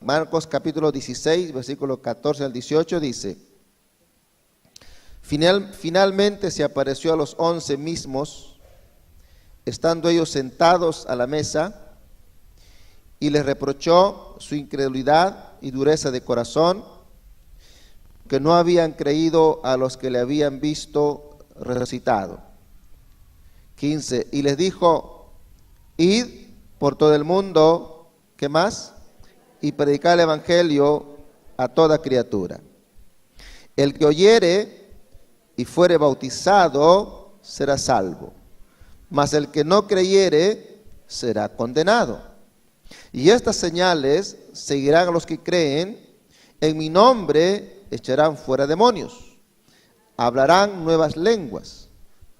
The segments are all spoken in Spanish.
Marcos capítulo 16, versículo 14 al 18 dice: Finalmente se apareció a los 11 mismos, estando ellos sentados a la mesa, y les reprochó su incredulidad y dureza de corazón, que no habían creído a los que le habían visto resucitado. 15. Y les dijo: id por todo el mundo, ¿qué más? Y predicad el evangelio a toda criatura. El que oyere y fuere bautizado será salvo, mas el que no creyere será condenado. Y estas señales seguirán a los que creen: en mi nombre echarán fuera demonios, hablarán nuevas lenguas,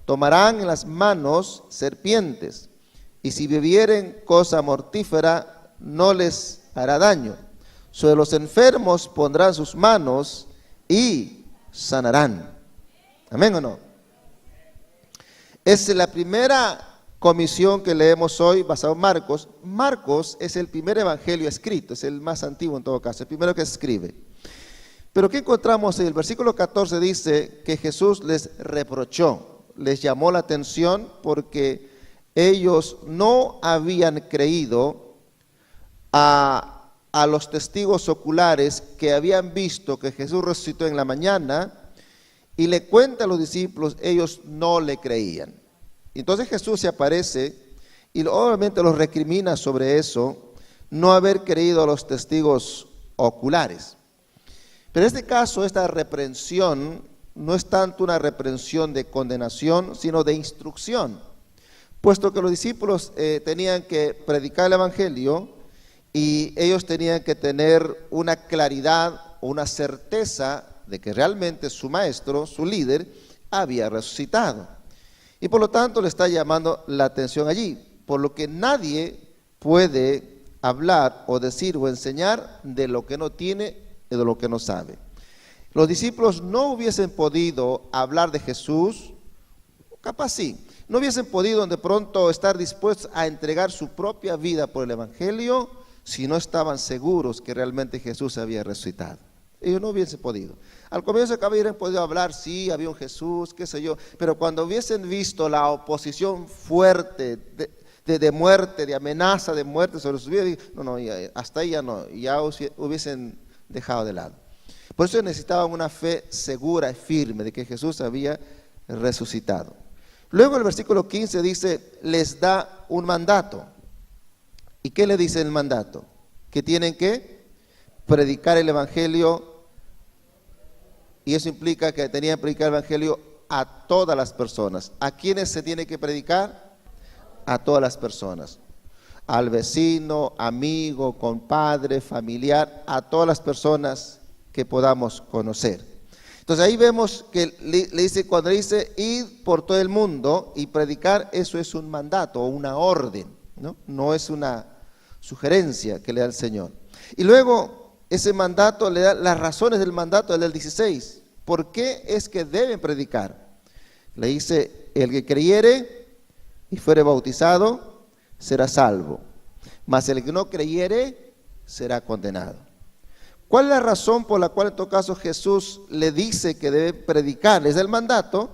tomarán en las manos serpientes, y si bebieren cosa mortífera no les hará daño. Sobre los enfermos pondrán sus manos y sanarán. ¿Amén o no? Es la primera comisión que leemos hoy basado en Marcos. Marcos es el primer evangelio escrito, es el más antiguo en todo caso, el primero que escribe. Pero ¿qué encontramos? En el versículo 14 dice que Jesús les reprochó, les llamó la atención porque ellos no habían creído a los testigos oculares que habían visto que Jesús resucitó en la mañana, y le cuenta a los discípulos, ellos no le creían. Entonces Jesús se aparece y obviamente los recrimina sobre eso, no haber creído a los testigos oculares. Pero en este caso, esta reprensión no es tanto una reprensión de condenación, sino de instrucción, puesto que los discípulos tenían que predicar el evangelio y ellos tenían que tener una claridad o una certeza de que realmente su maestro, su líder, había resucitado. Y por lo tanto le está llamando la atención allí, por lo que nadie puede hablar o decir o enseñar de lo que no tiene y de lo que no sabe. Los discípulos no hubiesen podido hablar de Jesús, capaz sí, no hubiesen podido de pronto estar dispuestos a entregar su propia vida por el evangelio si no estaban seguros que realmente Jesús había resucitado. Ellos no hubiesen podido. Al comienzo que hubieran podido hablar, sí, había un Jesús, qué sé yo, pero cuando hubiesen visto la oposición fuerte de muerte, de amenaza de muerte sobre sus vidas, no, hasta ahí ya no, ya hubiesen dejado de lado. Por eso necesitaban una fe segura y firme de que Jesús había resucitado. Luego el versículo 15 dice, les da un mandato. ¿Y qué le dice el mandato? Que tienen que predicar el evangelio. Y eso implica que tenían que predicar el evangelio a todas las personas. ¿A quiénes se tiene que predicar? A todas las personas. Al vecino, amigo, compadre, familiar, a todas las personas que podamos conocer. Entonces ahí vemos que le dice, cuando le dice ir por todo el mundo y predicar, eso es un mandato o una orden, ¿no? No es una sugerencia que le da el Señor. Y luego ese mandato le da las razones del mandato del 16. ¿Por qué es que deben predicar? Le dice, el que creyere y fuere bautizado será salvo, mas el que no creyere será condenado. ¿Cuál es la razón por la cual en todo caso Jesús le dice que debe predicar? Es el mandato,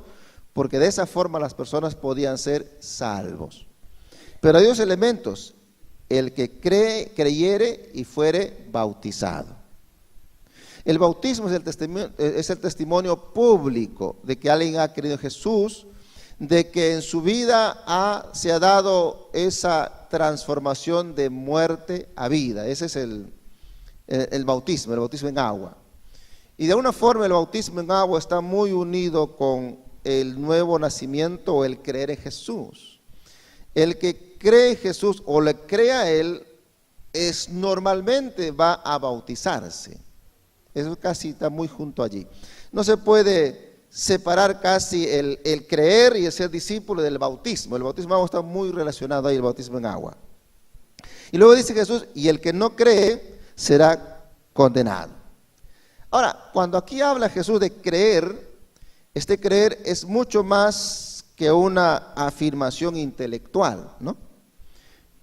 porque de esa forma las personas podían ser salvos. Pero hay dos elementos: el que creyere y fuere bautizado. El bautismo es el testimonio público de que alguien ha creído en Jesús, de que en su vida se ha dado esa transformación de muerte a vida. Ese es el bautismo en agua. Y de alguna forma el bautismo en agua está muy unido con el nuevo nacimiento o el creer en Jesús. El que cree en Jesús o le cree a Él normalmente va a bautizarse. Eso casi está muy junto allí. No se puede separar casi el creer y el ser discípulo del bautismo. El bautismo en agua está muy relacionado ahí, el bautismo en agua. Y luego dice Jesús, y el que no cree será condenado. Ahora, cuando aquí habla Jesús de creer, este creer es mucho más que una afirmación intelectual, ¿no?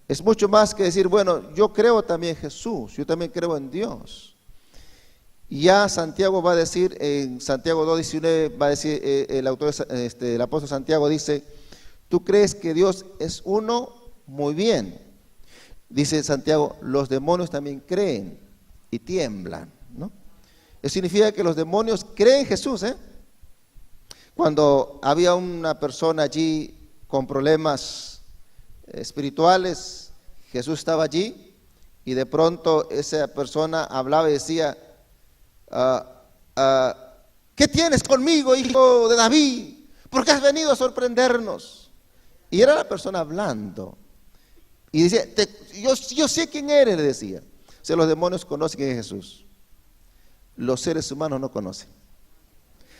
Es mucho más que decir, bueno, yo creo también en Jesús, yo también creo en Dios. Y ya Santiago va a decir, en Santiago 2:19, va a decir, el autor, el apóstol Santiago dice, ¿tú crees que Dios es uno? Muy bien. Dice Santiago, los demonios también creen y tiemblan, ¿no? Eso significa que los demonios creen en Jesús, ¿eh? Cuando había una persona allí con problemas espirituales, Jesús estaba allí y de pronto esa persona hablaba y decía, ¿qué tienes conmigo, hijo de David? ¿Por qué has venido a sorprendernos? Y era la persona hablando. Y decía, yo sé quién eres, le decía. O sea, los demonios conocen quién es Jesús. Los seres humanos no conocen.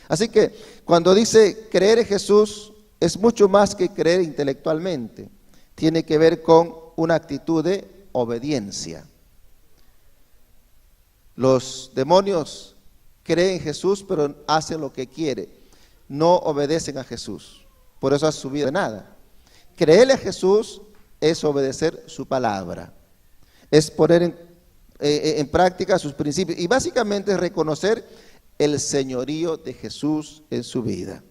Así que cuando dice creer en Jesús, es mucho más que creer intelectualmente. Tiene que ver con una actitud de obediencia. Los demonios creen en Jesús, pero hacen lo que quiere. No obedecen a Jesús. Por eso ha subido de nada. Creerle a Jesús es obedecer su palabra. Es poner en práctica sus principios. Y básicamente es reconocer el señorío de Jesús en su vida.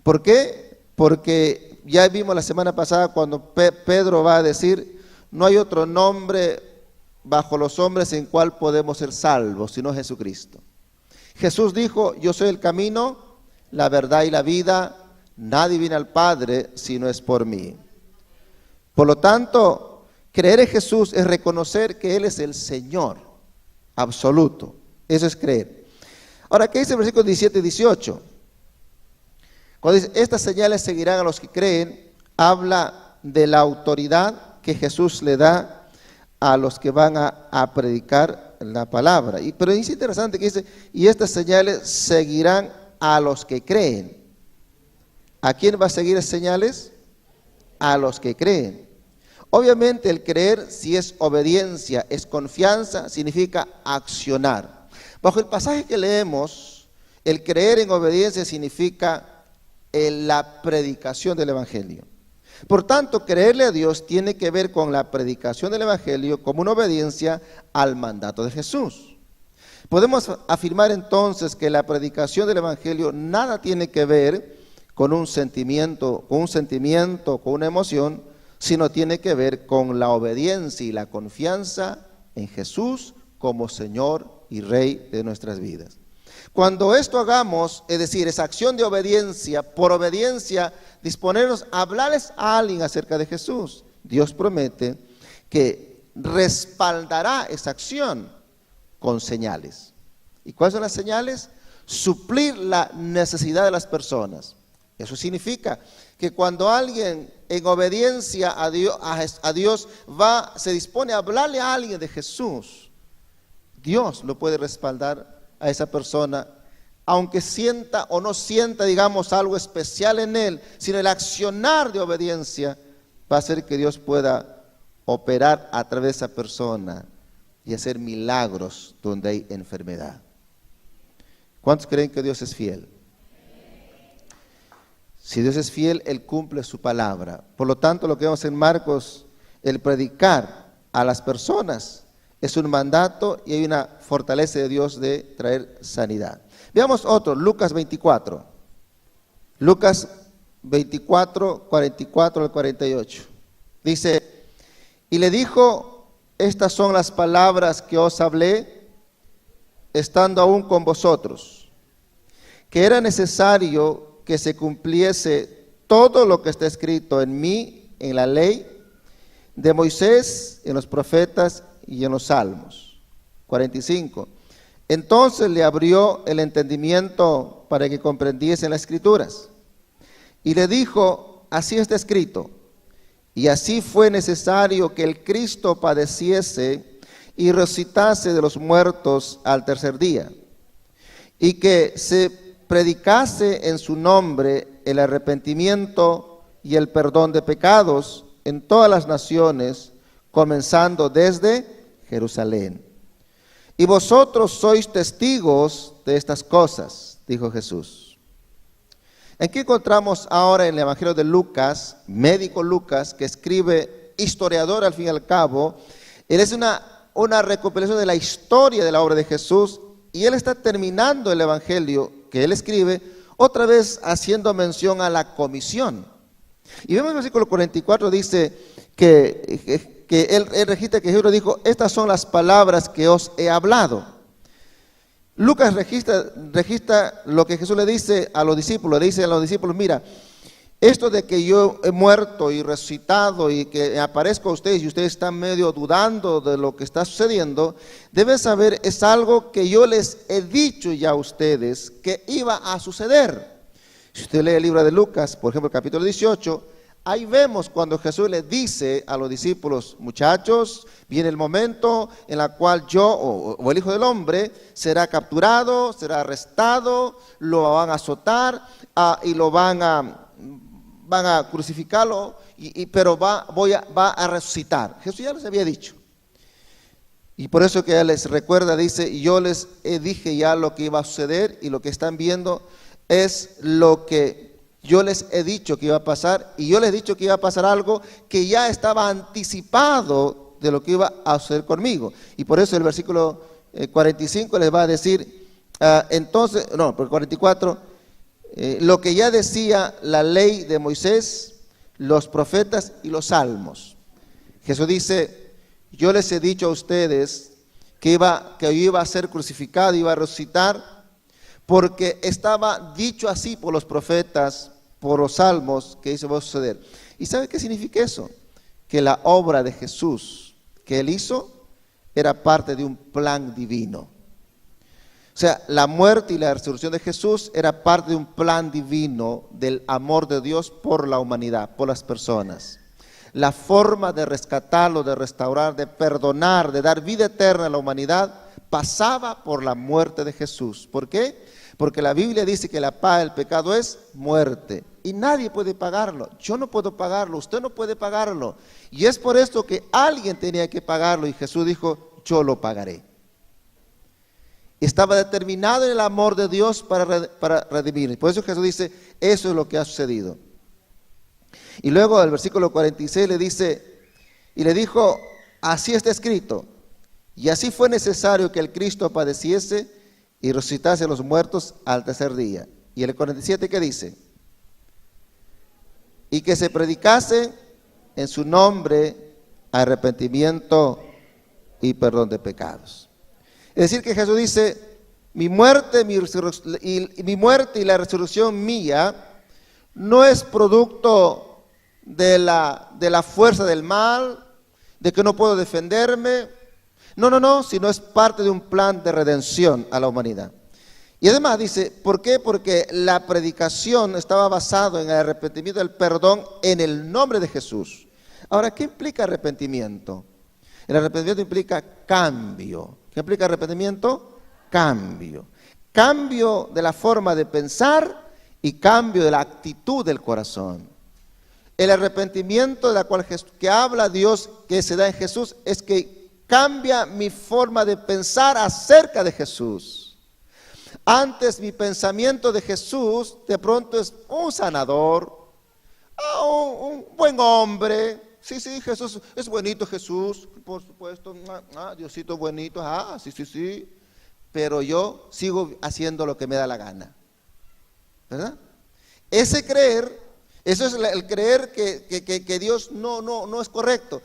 ¿Por qué? Porque ya vimos la semana pasada cuando Pedro va a decir, no hay otro nombre bajo los hombres en cual podemos ser salvos, sino Jesucristo. Jesús dijo, yo soy el camino, la verdad y la vida, nadie viene al Padre si no es por mí. Por lo tanto, creer en Jesús es reconocer que Él es el Señor absoluto. Eso es creer. Ahora, ¿qué dice el versículo 17 y 18? Cuando dice, estas señales seguirán a los que creen, habla de la autoridad que Jesús le da a los que van a predicar la palabra. Pero es interesante que dice, y estas señales seguirán a los que creen. ¿A quién va a seguir esas señales? A los que creen. Obviamente el creer, si es obediencia, es confianza, significa accionar. Bajo el pasaje que leemos, el creer en obediencia significa la predicación del Evangelio. Por tanto, creerle a Dios tiene que ver con la predicación del Evangelio como una obediencia al mandato de Jesús. Podemos afirmar entonces que la predicación del Evangelio nada tiene que ver con un sentimiento, con una emoción, sino tiene que ver con la obediencia y la confianza en Jesús como Señor y Rey de nuestras vidas. Cuando esto hagamos, es decir, esa acción de obediencia, por obediencia, disponernos a hablarles a alguien acerca de Jesús, Dios promete que respaldará esa acción con señales. ¿Y cuáles son las señales? Suplir la necesidad de las personas. Eso significa que cuando alguien en obediencia a Dios se dispone a hablarle a alguien de Jesús, Dios lo puede respaldar a esa persona, aunque sienta o no sienta, digamos, algo especial en él, sino el accionar de obediencia va a hacer que Dios pueda operar a través de esa persona y hacer milagros donde hay enfermedad. ¿Cuántos creen que Dios es fiel? Si Dios es fiel, Él cumple su palabra. Por lo tanto, lo que vemos en Marcos, el predicar a las personas es un mandato y hay una fortaleza de Dios de traer sanidad. Veamos otro, Lucas 24. Lucas 24, 44 al 48. Dice, y le dijo, estas son las palabras que os hablé, estando aún con vosotros, que era necesario que se cumpliese todo lo que está escrito en mí, en la ley de Moisés, en los profetas y en los salmos. 45. Entonces le abrió el entendimiento para que comprendiesen las escrituras. Y le dijo, así está escrito, y así fue necesario que el Cristo padeciese y resucitase de los muertos al tercer día, y que se predicase en su nombre el arrepentimiento y el perdón de pecados en todas las naciones, comenzando desde Jerusalén. Y vosotros sois testigos de estas cosas, dijo Jesús. Aquí encontramos ahora en el Evangelio de Lucas, médico Lucas, que escribe historiador al fin y al cabo. Él es una recopilación de la historia de la obra de Jesús, y él está terminando el evangelio que él escribe, otra vez haciendo mención a la comisión. Y vemos en el versículo 44, dice que él registra que Jesús dijo: estas son las palabras que os he hablado. Lucas registra lo que Jesús le dice a los discípulos. Le dice a los discípulos: mira, esto de que yo he muerto y resucitado y que aparezco a ustedes y ustedes están medio dudando de lo que está sucediendo, deben saber, es algo que yo les he dicho ya a ustedes que iba a suceder. Si usted lee el libro de Lucas, por ejemplo, el capítulo 18, ahí vemos cuando Jesús le dice a los discípulos: muchachos, viene el momento en el cual yo o el Hijo del Hombre será capturado, será arrestado, lo van a azotar y lo van a crucificarlo, pero va a resucitar. Jesús ya les había dicho. Y por eso que él les recuerda, dice: yo les dije ya lo que iba a suceder, y lo que están viendo es lo que yo les he dicho que iba a pasar, y yo les he dicho que iba a pasar algo que ya estaba anticipado de lo que iba a suceder conmigo. Y por eso el versículo 45 les va a decir, por 44, lo que ya decía la ley de Moisés, los profetas y los salmos. Jesús dice: yo les he dicho a ustedes que yo iba a ser crucificado, iba a resucitar, porque estaba dicho así por los profetas, por los salmos, que eso va a suceder. ¿Y sabe qué significa eso? Que la obra de Jesús que él hizo era parte de un plan divino. O sea, la muerte y la resurrección de Jesús era parte de un plan divino del amor de Dios por la humanidad, por las personas. La forma de rescatarlo, de restaurar, de perdonar, de dar vida eterna a la humanidad pasaba por la muerte de Jesús. ¿Por qué? Porque la Biblia dice que la paga del pecado es muerte, y nadie puede pagarlo. Yo no puedo pagarlo, usted no puede pagarlo, y es por esto que alguien tenía que pagarlo, y Jesús dijo: yo lo pagaré. Estaba determinado en el amor de Dios para redimir. Por eso Jesús dice: eso es lo que ha sucedido. Y luego el versículo 46 le dice: y le dijo: así está escrito, y así fue necesario que el Cristo padeciese y resucitase a los muertos al tercer día. Y el 47, ¿qué dice? Y que se predicase en su nombre arrepentimiento y perdón de pecados. Es decir, que Jesús dice: mi muerte y la resurrección mía no es producto de la fuerza del mal, de que no puedo defenderme. No, sino es parte de un plan de redención a la humanidad. Y además dice: ¿por qué? Porque la predicación estaba basada en el arrepentimiento, el perdón en el nombre de Jesús. Ahora, ¿qué implica arrepentimiento? El arrepentimiento implica cambio. ¿Qué implica arrepentimiento? Cambio. Cambio de la forma de pensar y cambio de la actitud del corazón. El arrepentimiento de la cual que habla Dios, que se da en Jesús, es que cambia mi forma de pensar acerca de Jesús. Antes mi pensamiento de Jesús de pronto es un sanador, un buen hombre. Sí, Jesús es bonito, Jesús, por supuesto, Diosito bonito, sí. Pero yo sigo haciendo lo que me da la gana, ¿verdad? Eso es el creer que Dios no es correcto.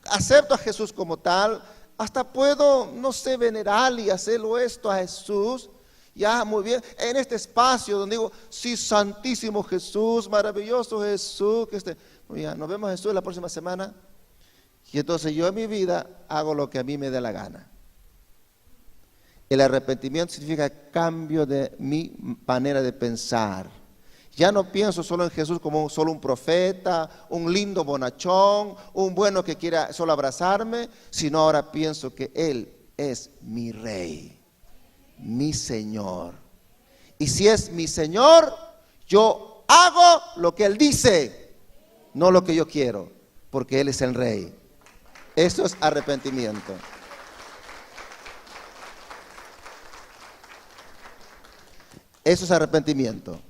Acepto a Jesús como tal, hasta puedo, venerar y hacerlo esto a Jesús, ya muy bien, en este espacio donde digo: sí, santísimo Jesús, maravilloso Jesús, ya, nos vemos Jesús la próxima semana, y entonces yo en mi vida hago lo que a mí me dé la gana. El arrepentimiento significa cambio de mi manera de pensar. Ya no pienso solo en Jesús como solo un profeta, un lindo bonachón, un bueno que quiera solo abrazarme, sino ahora pienso que Él es mi Rey, mi Señor. Y si es mi Señor, yo hago lo que Él dice, no lo que yo quiero, porque Él es el Rey. Eso es arrepentimiento. Eso es arrepentimiento.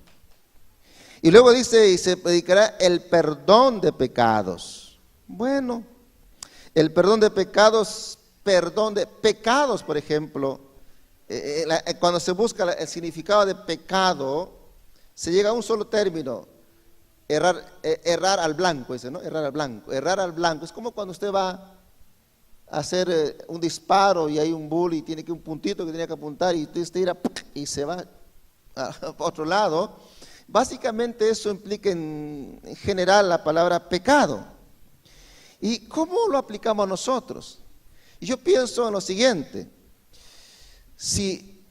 Y luego dice: y se predicará el perdón de pecados. Bueno, el perdón de pecados, por ejemplo, cuando se busca el significado de pecado, se llega a un solo término, errar al blanco, dice, ¿no? Errar al blanco. Es como cuando usted va a hacer un disparo y hay un bull y tiene que un puntito que tiene que apuntar y usted tira y se va a otro lado. Básicamente eso implica en general la palabra pecado. ¿Y cómo lo aplicamos nosotros? Y yo pienso en lo siguiente: si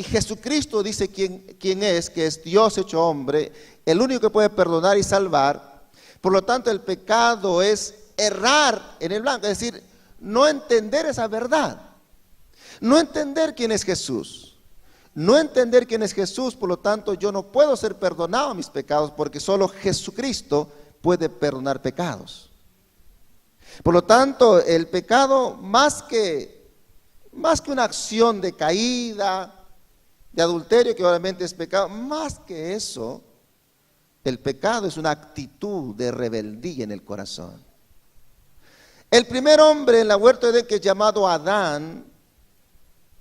Jesucristo dice quién es, que es Dios hecho hombre, el único que puede perdonar y salvar, por lo tanto el pecado es errar en el blanco, es decir, no entender esa verdad, no entender quién es Jesús. No entender quién es Jesús, por lo tanto yo no puedo ser perdonado a mis pecados, porque solo Jesucristo puede perdonar pecados. Por lo tanto, el pecado, más que una acción de caída, de adulterio, que obviamente es pecado, más que eso, el pecado es una actitud de rebeldía en el corazón. El primer hombre en la huerta de Edén, que es llamado Adán,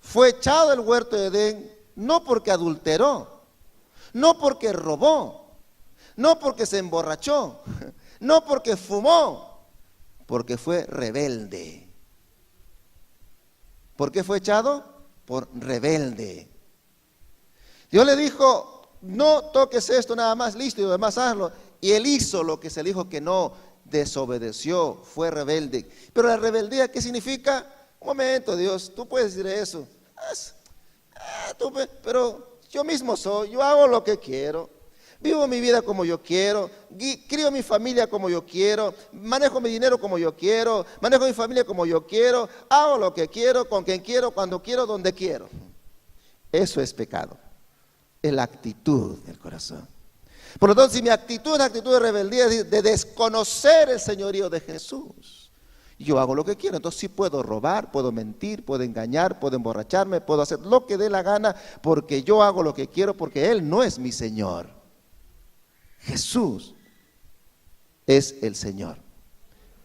fue echado del huerto de Edén no porque adulteró, no porque robó, no porque se emborrachó, no porque fumó, porque fue rebelde. ¿Por qué fue echado? Por rebelde. Dios le dijo, no toques esto nada más, listo, y lo demás hazlo. Y él hizo lo que se le dijo que no, desobedeció, fue rebelde. Pero la rebeldía, ¿qué significa? Un momento, Dios, tú puedes decir eso. Pero yo mismo soy, yo hago lo que quiero, vivo mi vida como yo quiero, crío mi familia como yo quiero, manejo mi dinero como yo quiero, manejo mi familia como yo quiero, hago lo que quiero, con quien quiero, cuando quiero, donde quiero. Eso es pecado, es la actitud del corazón. Por lo tanto, si mi actitud es una actitud de rebeldía, de desconocer el señorío de Jesús, yo hago lo que quiero, entonces sí puedo robar, puedo mentir, puedo engañar, puedo emborracharme, puedo hacer lo que dé la gana, porque yo hago lo que quiero, porque Él no es mi Señor. Jesús es el Señor.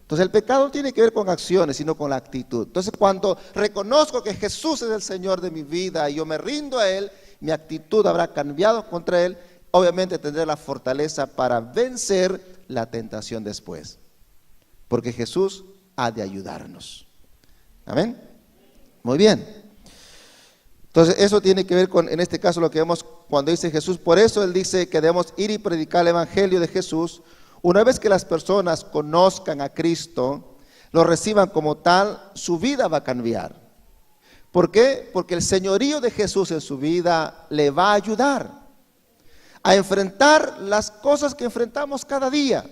Entonces el pecado no tiene que ver con acciones, sino con la actitud. Entonces cuando reconozco que Jesús es el Señor de mi vida y yo me rindo a Él, mi actitud habrá cambiado contra Él, obviamente tendré la fortaleza para vencer la tentación después, porque Jesús ha de ayudarnos. Amén. Muy bien. Entonces eso tiene que ver con, en este caso, lo que vemos cuando dice Jesús. Por eso Él dice que debemos ir y predicar el Evangelio de Jesús. Una vez que las personas conozcan a Cristo, lo reciban como tal, su vida va a cambiar. ¿Por qué? Porque el señorío de Jesús en su vida le va a ayudar a enfrentar las cosas que enfrentamos cada día.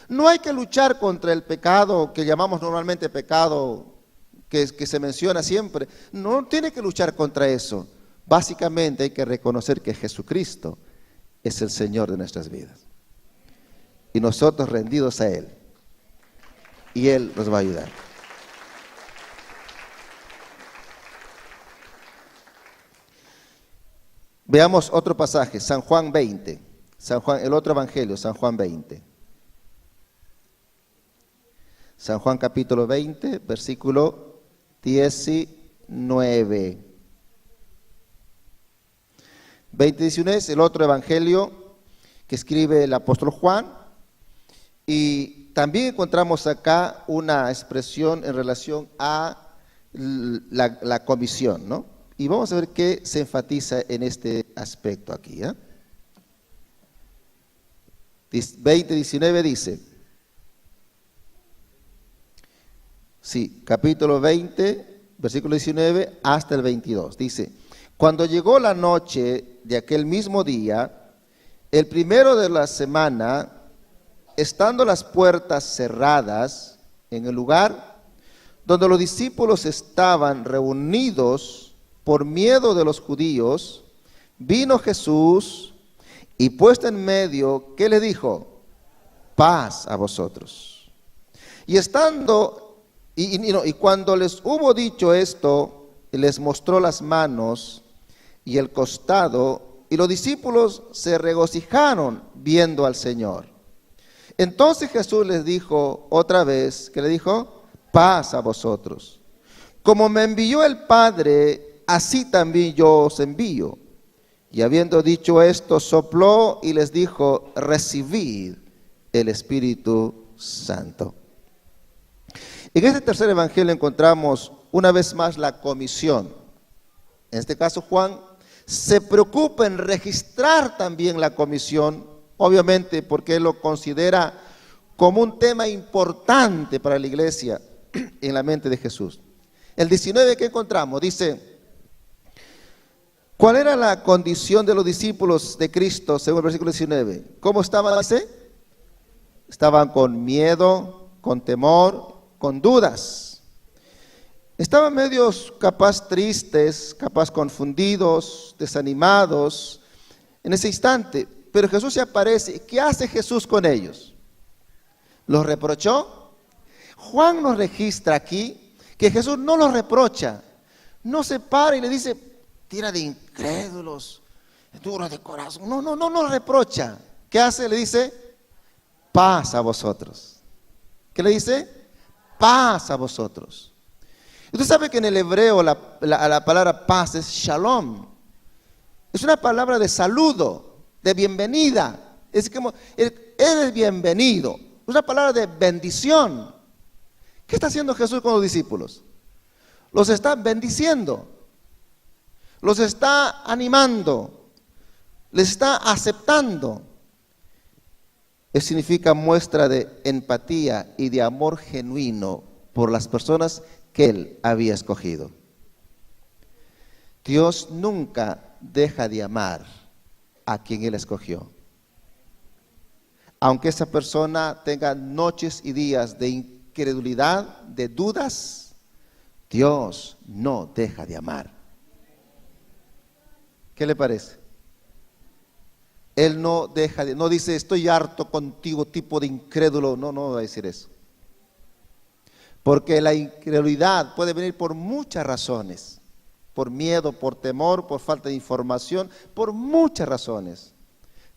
No hay que luchar contra el pecado que llamamos normalmente pecado, que se menciona siempre. No tiene que luchar contra eso. Básicamente hay que reconocer que Jesucristo es el Señor de nuestras vidas. Y nosotros rendidos a Él. Y Él nos va a ayudar. Veamos otro pasaje, San Juan 20. El otro evangelio, San Juan 20. San Juan capítulo 20, versículo 19. 20:19 es el otro evangelio que escribe el apóstol Juan. Y también encontramos acá una expresión en relación a la comisión, ¿no? Y vamos a ver qué se enfatiza en este aspecto aquí. 20:19 dice, sí, capítulo 20, versículo 19 hasta el 22. Dice, cuando llegó la noche de aquel mismo día, el primero de la semana, estando las puertas cerradas en el lugar donde los discípulos estaban reunidos por miedo de los judíos, vino Jesús y puesto en medio, ¿qué le dijo? Paz a vosotros. Y cuando les hubo dicho esto, les mostró las manos y el costado, y los discípulos se regocijaron viendo al Señor. Entonces Jesús les dijo otra vez, ¿qué le dijo? Paz a vosotros. Como me envió el Padre, así también yo os envío. Y habiendo dicho esto, sopló y les dijo, recibid el Espíritu Santo. En este tercer evangelio encontramos una vez más la comisión. En este caso Juan se preocupa en registrar también la comisión, obviamente porque él lo considera como un tema importante para la iglesia en la mente de Jesús. El 19 que encontramos dice, ¿cuál era la condición de los discípulos de Cristo según el versículo 19? ¿Cómo estaban? Dice, estaban con miedo, con temor, con dudas. Estaban medios capaz tristes, capaz confundidos, desanimados en ese instante. Pero Jesús se aparece. ¿Qué hace Jesús con ellos? ¿Los reprochó? Juan nos registra aquí que Jesús no los reprocha. No se para y le dice, tira de incrédulos, duros de corazón. No nos reprocha. ¿Qué hace? Le dice, paz a vosotros. ¿Qué le dice? Paz a vosotros. Usted sabe que en el hebreo la palabra paz es shalom. Es una palabra de saludo, de bienvenida. Es como, eres bienvenido. Es una palabra de bendición. ¿Qué está haciendo Jesús con los discípulos? Los está bendiciendo. Los está animando. Les está aceptando. Eso significa muestra de empatía y de amor genuino por las personas que Él había escogido. Dios nunca deja de amar a quien Él escogió. Aunque esa persona tenga noches y días de incredulidad, de dudas, Dios no deja de amar. ¿Qué le parece? Él no deja de, no dice estoy harto contigo, tipo de incrédulo. No va a decir eso. Porque la incredulidad puede venir por muchas razones. Por miedo, por temor, por falta de información, por muchas razones.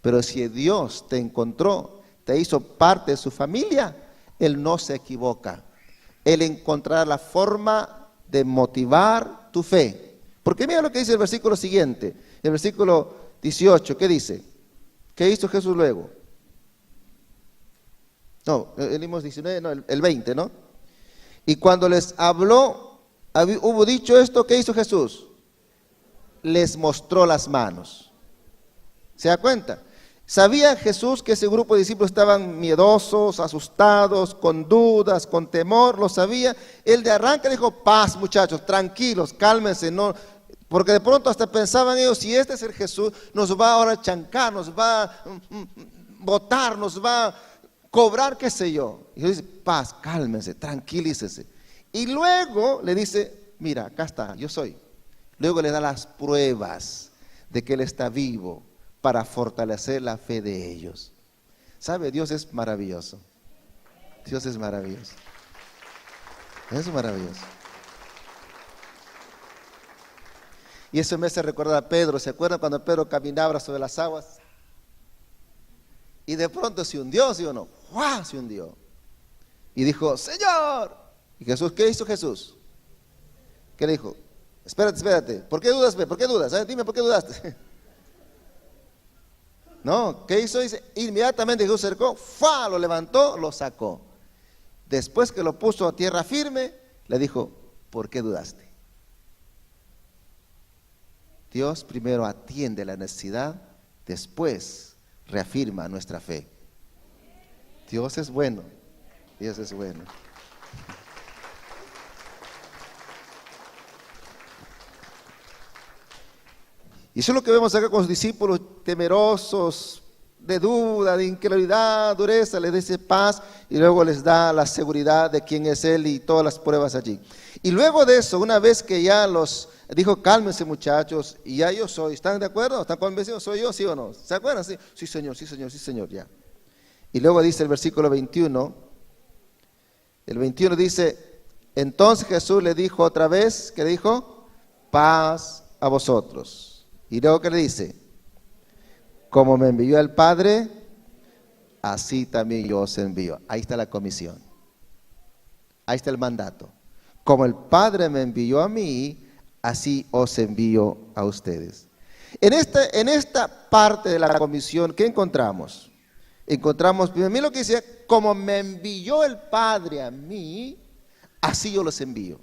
Pero si Dios te encontró, te hizo parte de su familia, Él no se equivoca. Él encontrará la forma de motivar tu fe. Porque mira lo que dice el versículo siguiente, el versículo 18, ¿qué dice? ¿Qué hizo Jesús luego? No, leímos 19, no, el 20, ¿no? Y cuando les habló, hubo dicho esto, ¿qué hizo Jesús? Les mostró las manos. ¿Se da cuenta? ¿Sabía Jesús que ese grupo de discípulos estaban miedosos, asustados, con dudas, con temor? ¿Lo sabía? Él de arranque dijo, paz muchachos, tranquilos, cálmense, no, porque de pronto hasta pensaban ellos, si este es el Jesús, nos va ahora a chancar, nos va a botar, nos va a cobrar, qué sé yo. Y Jesús dice, paz, cálmense, tranquilícese. Y luego le dice, mira, acá está, yo soy. Luego le da las pruebas de que Él está vivo para fortalecer la fe de ellos. ¿Sabe? Dios es maravilloso. Dios es maravilloso. Es maravilloso. Y eso me hace recordar a Pedro. ¿Se acuerdan cuando Pedro caminaba sobre las aguas? Y de pronto se hundió, ¿sí o no? ¡Guau! Se hundió. Y dijo, Señor. ¿Y Jesús qué hizo Jesús? ¿Qué le dijo? Espérate. ¿Por qué dudas? ¿Por qué dudas? Dime, ¿por qué dudaste? No, ¿qué hizo? Dice, inmediatamente Jesús se acercó, ¡fua! Lo levantó, lo sacó. Después que lo puso a tierra firme, le dijo, ¿por qué dudaste? Dios primero atiende la necesidad, después reafirma nuestra fe. Dios es bueno, Dios es bueno. Y eso es lo que vemos acá con los discípulos temerosos, de duda, de incredulidad, dureza, les dice paz y luego les da la seguridad de quién es Él y todas las pruebas allí. Y luego de eso, una vez que ya los dijo, cálmense muchachos, y ya yo soy, ¿están de acuerdo? ¿Están convencidos? ¿Soy yo, sí o no? ¿Se acuerdan? Sí, sí señor, ya. Y luego dice el versículo 21, el 21 dice, entonces Jesús le dijo otra vez, ¿qué dijo? Paz a vosotros. Y luego, ¿qué le dice? Como me envió el Padre, así también yo os envío. Ahí está la comisión. Ahí está el mandato. Como el Padre me envió a mí, así os envío a ustedes. En esta parte de la comisión, ¿qué encontramos? Encontramos, primero lo que dice, como me envió el Padre a mí, así yo los envío.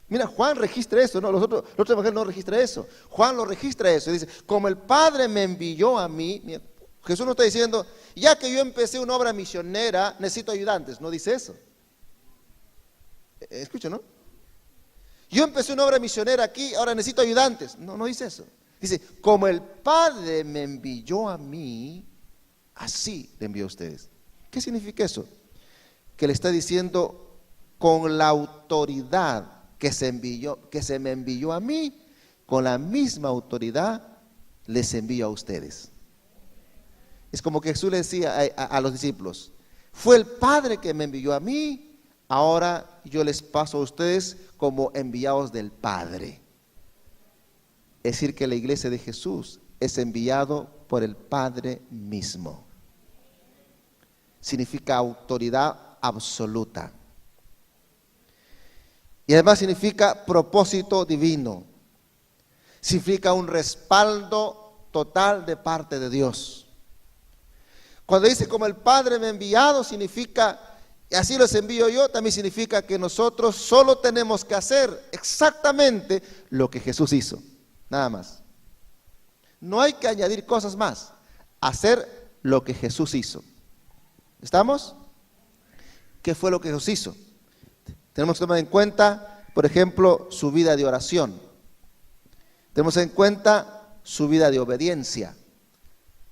Mira, Juan registra eso, ¿no? Los otros evangelios no registran eso. Juan lo registra eso. Dice, como el Padre me envió a mí, mira, Jesús no está diciendo, ya que yo empecé una obra misionera, necesito ayudantes. No dice eso. Escucha, ¿no? Yo empecé una obra misionera aquí, ahora necesito ayudantes. No, no dice eso. Dice, como el Padre me envió a mí, así le envió a ustedes. ¿Qué significa eso? Que le está diciendo, con la autoridad que se me envió a mí, con la misma autoridad les envío a ustedes. Es como que Jesús le decía a los discípulos, fue el Padre que me envió a mí, ahora yo les paso a ustedes como enviados del Padre. Es decir, que la iglesia de Jesús es enviado por el Padre mismo. Significa autoridad absoluta. Y además significa propósito divino. Significa un respaldo total de parte de Dios. Cuando dice como el Padre me ha enviado, significa, y así los envío yo, también significa que nosotros solo tenemos que hacer exactamente lo que Jesús hizo. Nada más. No hay que añadir cosas más. Hacer lo que Jesús hizo. ¿Estamos? ¿Qué fue lo que Jesús hizo? Tenemos que tomar en cuenta, por ejemplo, su vida de oración. Tenemos en cuenta su vida de obediencia.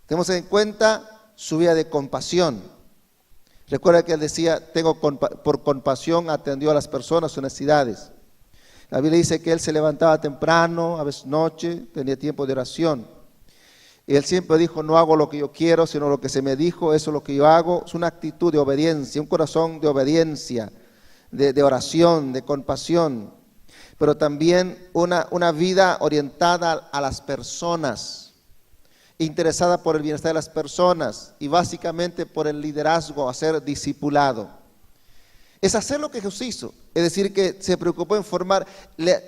Tenemos en cuenta su vida de compasión. Recuerda que él decía, por compasión atendió a las personas sus necesidades. La Biblia dice que él se levantaba temprano, a veces noche, tenía tiempo de oración. Y él siempre dijo, no hago lo que yo quiero, sino lo que se me dijo, eso es lo que yo hago. Es una actitud de obediencia, un corazón de obediencia, de oración, de compasión. Pero también una vida orientada a las personas, interesada por el bienestar de las personas y básicamente por el liderazgo, a ser discipulado. Es hacer lo que Jesús hizo, es decir, que se preocupó en formar.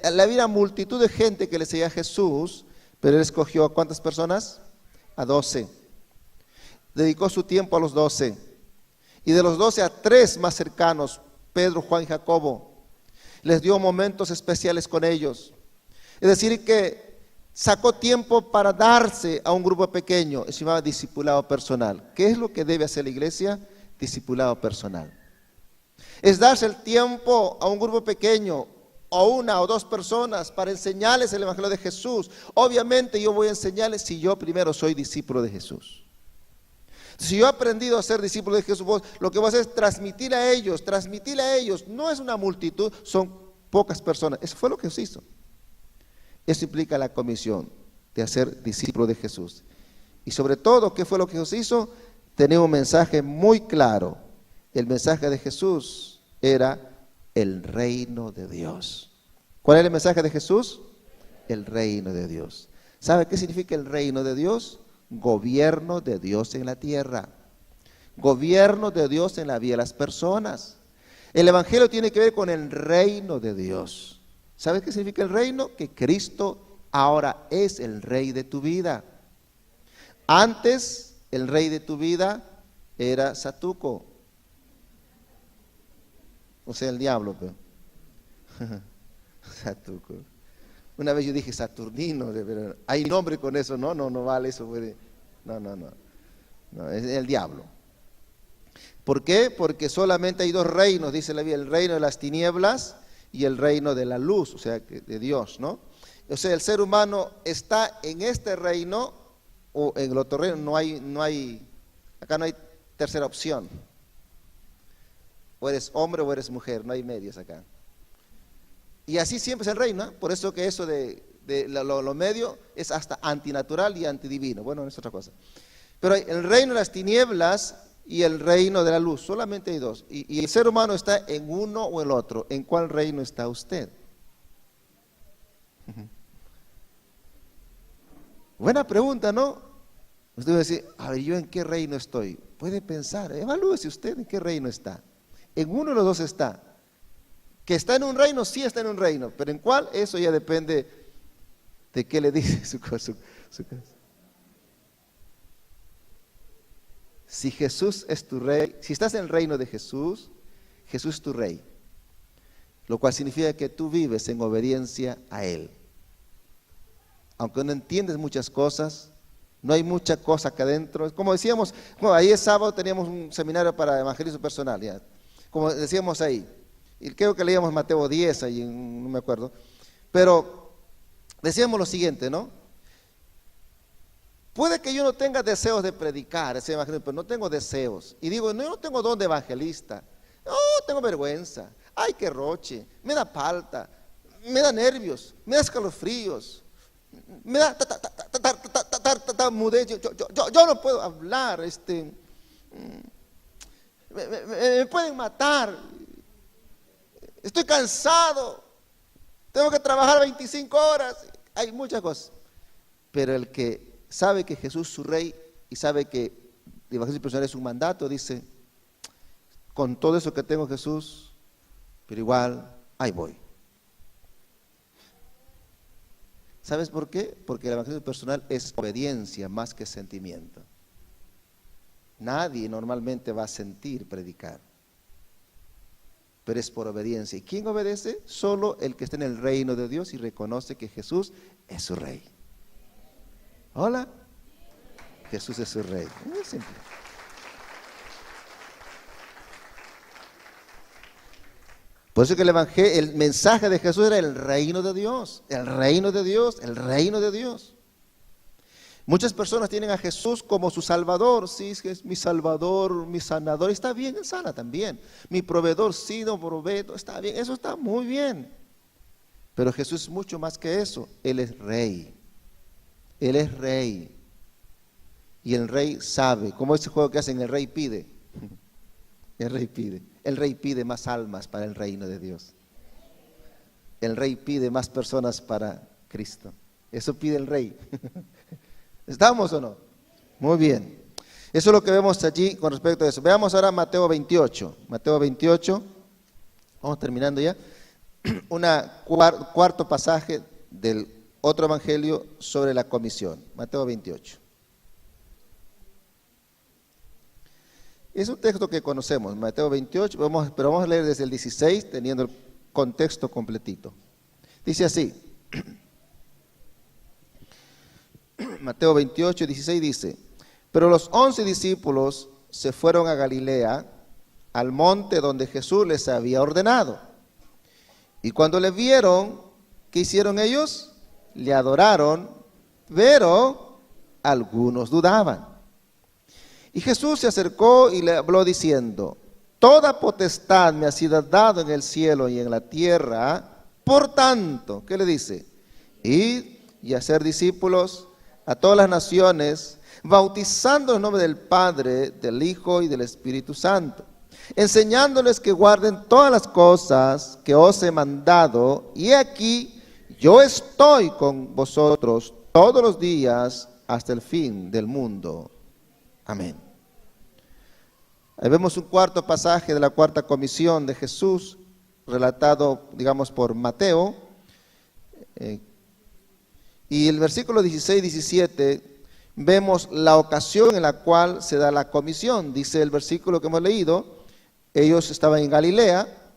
Había multitud de gente que le seguía a Jesús, pero él escogió ¿a cuántas personas? A 12. Dedicó su tiempo a los 12. Y de los 12 a 3 más cercanos, Pedro, Juan y Jacobo, les dio momentos especiales con ellos. Es decir, que sacó tiempo para darse a un grupo pequeño, se llamaba discipulado personal. ¿Qué es lo que debe hacer la iglesia? Discipulado personal. Es darse el tiempo a un grupo pequeño, o una o dos personas, para enseñarles el Evangelio de Jesús. Obviamente yo voy a enseñarles si yo primero soy discípulo de Jesús. Si yo he aprendido a ser discípulo de Jesús, lo que voy a hacer es transmitir a ellos. No es una multitud, son pocas personas. Eso fue lo que Jesús hizo. Eso implica la comisión de hacer discípulo de Jesús. Y sobre todo, ¿qué fue lo que Jesús hizo? Tenía un mensaje muy claro. El mensaje de Jesús era el reino de Dios. ¿Cuál era el mensaje de Jesús? El reino de Dios. ¿Sabe qué significa el reino de Dios? Gobierno de Dios en la tierra. Gobierno de Dios en la vida de las personas. El evangelio tiene que ver con el reino de Dios. ¿Sabes qué significa el reino? Que Cristo ahora es el rey de tu vida. Antes el rey de tu vida era Satuco, o sea, el diablo. Satuco. Una vez yo dije Saturnino, pero hay nombre con eso, no vale eso. No, es el diablo. ¿Por qué? Porque solamente hay dos reinos, dice la Biblia, el reino de las tinieblas y el reino de la luz, o sea, de Dios, ¿no? O sea, el ser humano está en este reino o en el otro reino, acá no hay tercera opción. O eres hombre o eres mujer, no hay medias acá. Y así siempre es el reino, ¿eh? Por eso que eso de lo medio es hasta antinatural y antidivino. Bueno, es otra cosa. Pero el reino de las tinieblas y el reino de la luz, solamente hay dos. Y el ser humano está en uno o el otro. ¿En cuál reino está usted? Buena pregunta, ¿no? Usted va a decir, a ver, ¿yo en qué reino estoy? puede pensar, evalúese usted en qué reino está. En uno de los dos está. Que está en un reino, sí está en un reino, pero en cuál, eso ya depende de qué le dice su casa. Si Jesús es tu rey, si estás en el reino de Jesús, Jesús es tu rey. Lo cual significa que tú vives en obediencia a Él. Aunque no entiendes muchas cosas, no hay mucha cosa acá adentro. Como decíamos, bueno, ahí es sábado, teníamos un seminario para evangelismo personal, ya. Como decíamos ahí. Y creo que leíamos Mateo 10, ahí, no me acuerdo. Pero decíamos lo siguiente, ¿no? Puede que yo no tenga deseos de predicar, ese evangelio, pero no tengo deseos. Y digo, no, yo no tengo don de evangelista. No, tengo vergüenza. Ay, qué roche. Me da palta. Me da nervios. Me da escalofríos. Me da tartamudez. Yo no puedo hablar. Me pueden matar. Estoy cansado. Tengo que trabajar 25 horas. Hay muchas cosas. Pero el que sabe que Jesús es su rey y sabe que el evangelio personal es un mandato, dice, con todo eso que tengo Jesús, pero igual, ahí voy. ¿Sabes por qué? Porque el evangelio personal es obediencia más que sentimiento. Nadie normalmente va a sentir predicar, pero es por obediencia. ¿Y quién obedece? Solo el que está en el reino de Dios y reconoce que Jesús es su rey. Hola, Jesús es su rey. Muy simple. Por eso que el mensaje de Jesús era el reino de Dios, el reino de Dios, el reino de Dios. Muchas personas tienen a Jesús como su salvador. Sí, es mi salvador, mi sanador. Está bien, Él sana también. Mi proveedor, sí, no provee, está bien, eso está muy bien. Pero Jesús es mucho más que eso. Él es rey. Él es rey. Y el rey sabe, como ese juego que hacen, el rey pide. El rey pide. El rey pide más almas para el reino de Dios. El rey pide más personas para Cristo. Eso pide el rey. ¿Estamos o no? Muy bien. Eso es lo que vemos allí con respecto a eso. Veamos ahora Mateo 28. Mateo 28. Vamos terminando ya. Cuarto pasaje del otro evangelio sobre la comisión. Mateo 28. Es un texto que conocemos, Mateo 28, pero vamos a leer desde el 16, teniendo el contexto completito. Dice así, Mateo 28, 16 dice, pero los 11 discípulos se fueron a Galilea, al monte donde Jesús les había ordenado. Y cuando le vieron, ¿qué hicieron ellos? Le adoraron, pero algunos dudaban. Y Jesús se acercó y le habló diciendo, toda potestad me ha sido dada en el cielo y en la tierra, por tanto, ¿qué le dice? Id y hacer discípulos a todas las naciones, bautizando en el nombre del Padre, del Hijo y del Espíritu Santo, enseñándoles que guarden todas las cosas que os he mandado, y aquí yo estoy con vosotros todos los días hasta el fin del mundo. Amén. Ahí vemos un cuarto pasaje de la cuarta comisión de Jesús, relatado, digamos, por Mateo. Y el versículo 16 y 17, vemos la ocasión en la cual se da la comisión. Dice el versículo que hemos leído, ellos estaban en Galilea,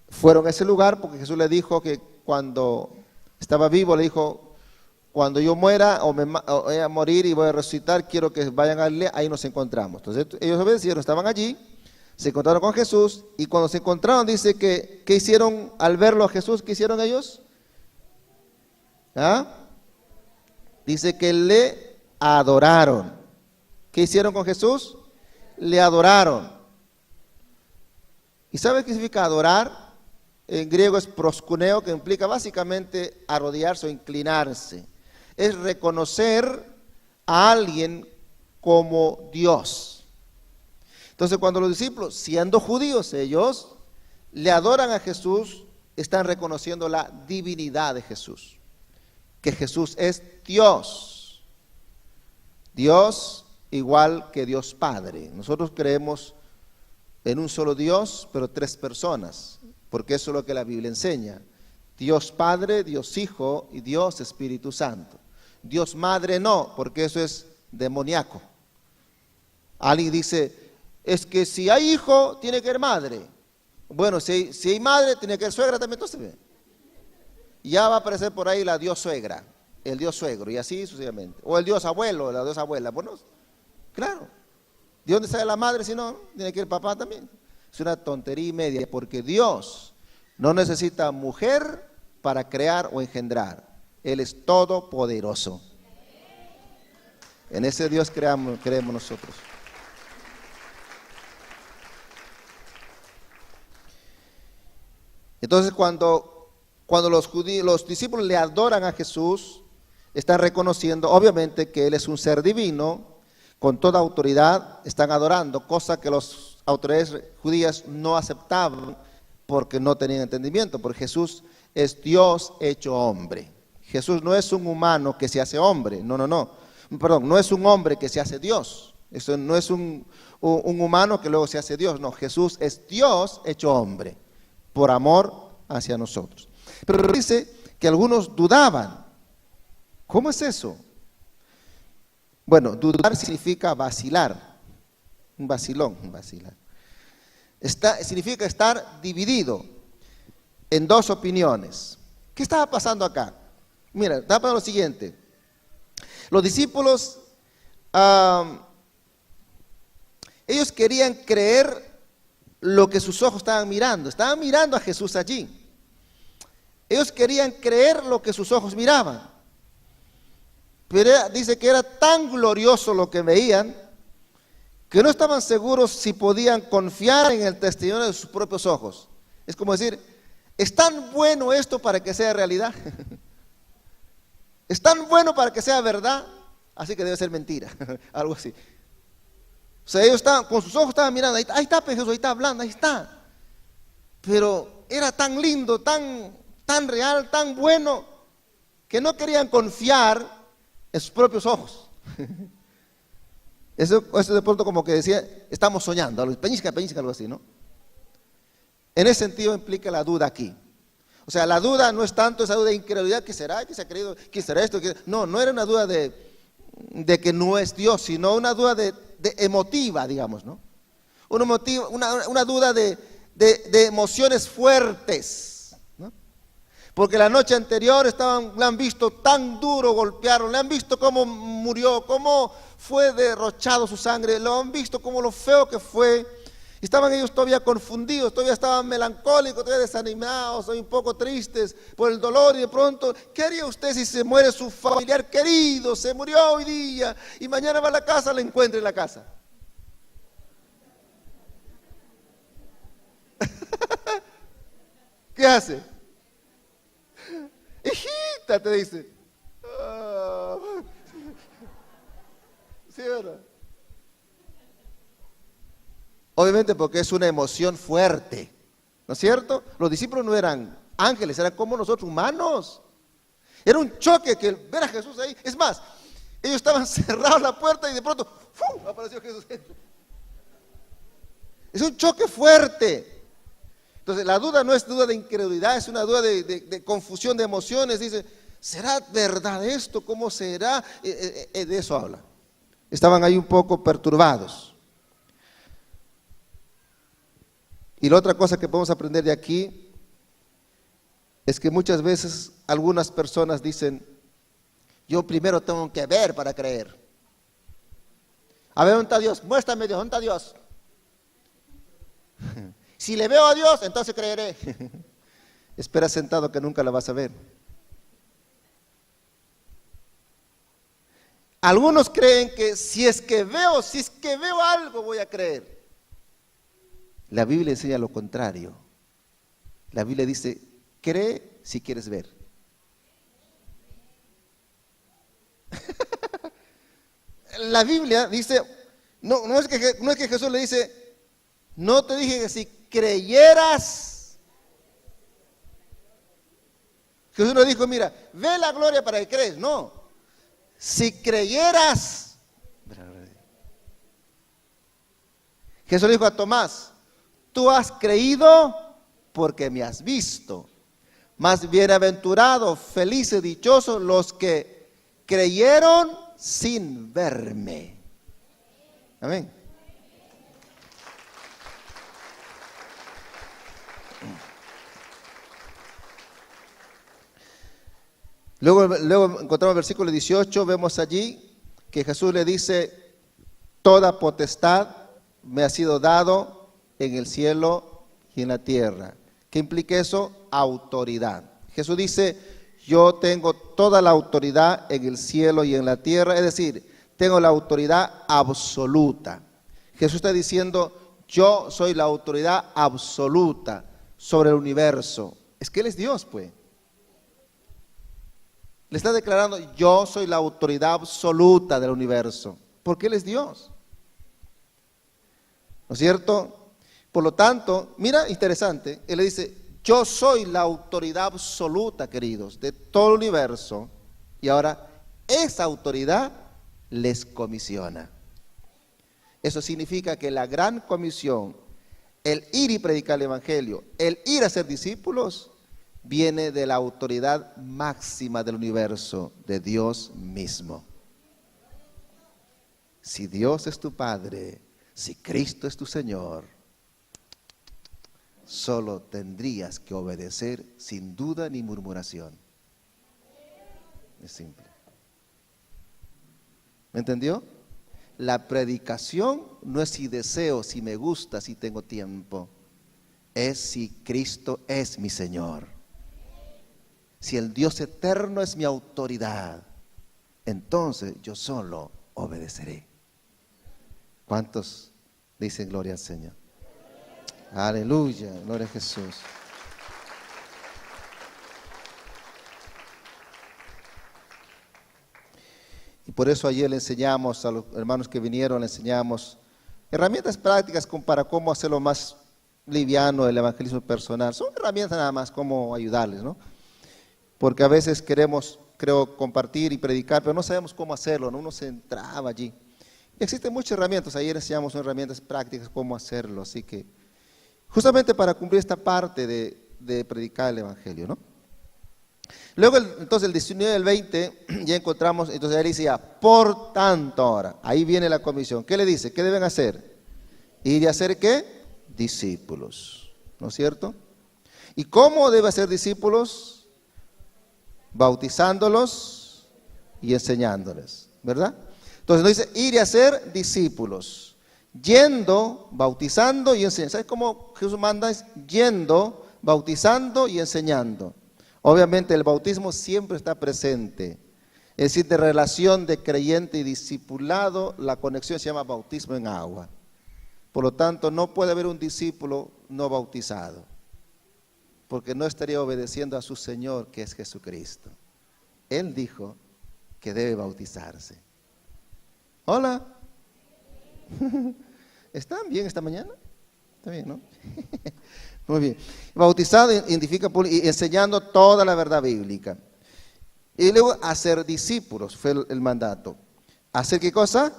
fueron a ese lugar porque Jesús le dijo que cuando estaba vivo, le dijo, cuando yo muera o voy a morir y voy a resucitar, quiero que vayan a Galilea, ahí nos encontramos. Entonces ellos obedecieron, estaban allí, se encontraron con Jesús y cuando se encontraron dice que, ¿qué hicieron al verlo a Jesús? ¿Qué hicieron ellos? ¿Ah? Dice que le adoraron. ¿Qué hicieron con Jesús? Le adoraron. ¿Y sabe qué significa adorar? En griego es proskuneo, que implica básicamente arrodillarse o inclinarse. Es reconocer a alguien como Dios. Entonces cuando los discípulos, siendo judíos ellos, le adoran a Jesús, están reconociendo la divinidad de Jesús. Que Jesús es Dios. Dios igual que Dios Padre. Nosotros creemos en un solo Dios, pero tres personas, porque eso es lo que la Biblia enseña. Dios Padre, Dios Hijo y Dios Espíritu Santo. Dios Madre no, porque eso es demoníaco. Alguien dice, es que si hay hijo, tiene que haber madre. Bueno, si hay madre, tiene que haber suegra también. Entonces, ya va a aparecer por ahí la Dios suegra, el Dios suegro, y así sucesivamente. O el Dios abuelo, la Dios abuela. Bueno, claro. ¿De dónde sale la madre si no? Tiene que ir el papá también. Es una tontería y media, porque Dios no necesita mujer para crear o engendrar. Él es todopoderoso. En ese Dios creemos nosotros. Entonces cuando los discípulos le adoran a Jesús, están reconociendo obviamente que Él es un ser divino, con toda autoridad, están adorando, cosa que las autoridades judías no aceptaban porque no tenían entendimiento, porque Jesús es Dios hecho hombre. Jesús no es un humano que se hace hombre, no es un hombre que se hace Dios. Eso no es un humano que luego se hace Dios, no, Jesús es Dios hecho hombre, por amor hacia nosotros. Pero dice que algunos dudaban. ¿Cómo es eso? Bueno, dudar significa vacilar, un vacilón, vacilar. Significa estar dividido en dos opiniones. ¿Qué estaba pasando acá? Mira, estaba pasando lo siguiente. Los discípulos, ellos querían creer lo que sus ojos estaban mirando a Jesús allí. Ellos querían creer lo que sus ojos miraban. Pero dice que era tan glorioso lo que veían, que no estaban seguros si podían confiar en el testimonio de sus propios ojos. Es como decir, ¿es tan bueno esto para que sea realidad? ¿Es tan bueno para que sea verdad? Así que debe ser mentira, algo así. O sea, ellos estaban, con sus ojos estaban mirando, ahí está Jesús, ahí está hablando, ahí está. Pero era tan lindo, tan real, tan bueno, que no querían confiar en sus propios ojos. Eso de pronto como que decía, estamos soñando, peñisca, algo así, ¿no? En ese sentido implica la duda aquí. O sea, la duda no es tanto esa duda de incredulidad, ¿qué será? ¿Qué se ha creído? ¿Quién será esto? No era una duda de que no es Dios, sino una duda de emotiva, digamos, ¿no? Una duda de emociones fuertes, ¿no? Porque la noche anterior le han visto tan duro, golpearon, le han visto cómo murió, cómo fue derrochado su sangre, lo han visto como lo feo que fue. Estaban ellos todavía confundidos, todavía estaban melancólicos, todavía desanimados, un poco tristes por el dolor, y de pronto, ¿qué haría usted si se muere su familiar querido? Se murió hoy día y mañana va a la casa, la encuentra en la casa. ¿Qué hace? Hijita, te dice. ¿Sí o no? Obviamente porque es una emoción fuerte, ¿no es cierto? Los discípulos no eran ángeles, eran como nosotros humanos. Era un choque que ver a Jesús ahí. Es más, ellos estaban cerrados la puerta y de pronto ¡fum!, apareció Jesús. Es un choque fuerte. Entonces la duda no es duda de incredulidad, es una duda de confusión de emociones. Dice, ¿será verdad esto? ¿Cómo será? De eso habla. Estaban ahí un poco perturbados. Y la otra cosa que podemos aprender de aquí es que muchas veces algunas personas dicen, yo primero tengo que ver para creer. A ver, ¿dónde está Dios? Muéstrame Dios, ¿dónde está Dios? Si le veo a Dios, entonces creeré. Espera sentado que nunca la vas a ver. Algunos creen que si es que veo algo, voy a creer. La Biblia enseña lo contrario. La Biblia dice, cree si quieres ver. La Biblia dice, no es que Jesús le dice, no te dije que si creyeras. Jesús no dijo, mira, ve la gloria para que crees. No, si creyeras. Jesús le dijo a Tomás, tú has creído porque me has visto. Más bienaventurados, felices, dichosos los que creyeron sin verme. Amén. Luego encontramos el versículo 18, vemos allí que Jesús le dice, toda potestad me ha sido dado en el cielo y en la tierra. ¿Qué implica eso? Autoridad. Jesús dice, yo tengo toda la autoridad en el cielo y en la tierra, es decir, tengo la autoridad absoluta. Jesús está diciendo, yo soy la autoridad absoluta sobre el universo. Es que Él es Dios, pues. Le está declarando, yo soy la autoridad absoluta del universo, porque Él es Dios. ¿No es cierto? Por lo tanto, mira, interesante, Él le dice, yo soy la autoridad absoluta, queridos, de todo el universo, y ahora esa autoridad les comisiona. Eso significa que la gran comisión, el ir y predicar el evangelio, el ir a ser discípulos, viene de la autoridad máxima del universo, de Dios mismo. Si Dios es tu Padre, si Cristo es tu Señor, solo tendrías que obedecer sin duda ni murmuración. Es simple. ¿Me entendió? La predicación no es si deseo, si me gusta, si tengo tiempo. Es si Cristo es mi Señor. Si el Dios eterno es mi autoridad, entonces yo solo obedeceré. ¿Cuántos dicen gloria al Señor? Aleluya, gloria a Jesús. Y por eso ayer le enseñamos a los hermanos que vinieron, le enseñamos herramientas prácticas para cómo hacerlo más liviano el evangelismo personal. Son herramientas nada más, cómo ayudarles, ¿no? Porque a veces queremos, creo, compartir y predicar, pero no sabemos cómo hacerlo, ¿no? Uno se entraba allí. Y existen muchas herramientas, ayer enseñamos herramientas prácticas cómo hacerlo, así que justamente para cumplir esta parte de predicar el evangelio, ¿no? Luego, entonces, el 19 y el 20, ya encontramos, entonces ahí dice ya, por tanto ahora, ahí viene la comisión. ¿Qué le dice? ¿Qué deben hacer? ¿Ir y hacer qué? Discípulos, ¿no es cierto? ¿Y cómo debe hacer discípulos? Bautizándolos y enseñándoles, ¿verdad? Entonces nos dice, ir y hacer discípulos, yendo, bautizando y enseñando. ¿Sabes cómo Jesús manda? Es yendo, bautizando y enseñando. Obviamente el bautismo siempre está presente, es decir, de relación de creyente y discipulado, la conexión se llama bautismo en agua. Por lo tanto, no puede haber un discípulo no bautizado, porque no estaría obedeciendo a su Señor, que es Jesucristo. Él dijo que debe bautizarse. Hola. ¿Están bien esta mañana? ¿Está bien, no? Muy bien. Bautizado identifica y enseñando toda la verdad bíblica. Y luego hacer discípulos fue el mandato. ¿Hacer qué cosa?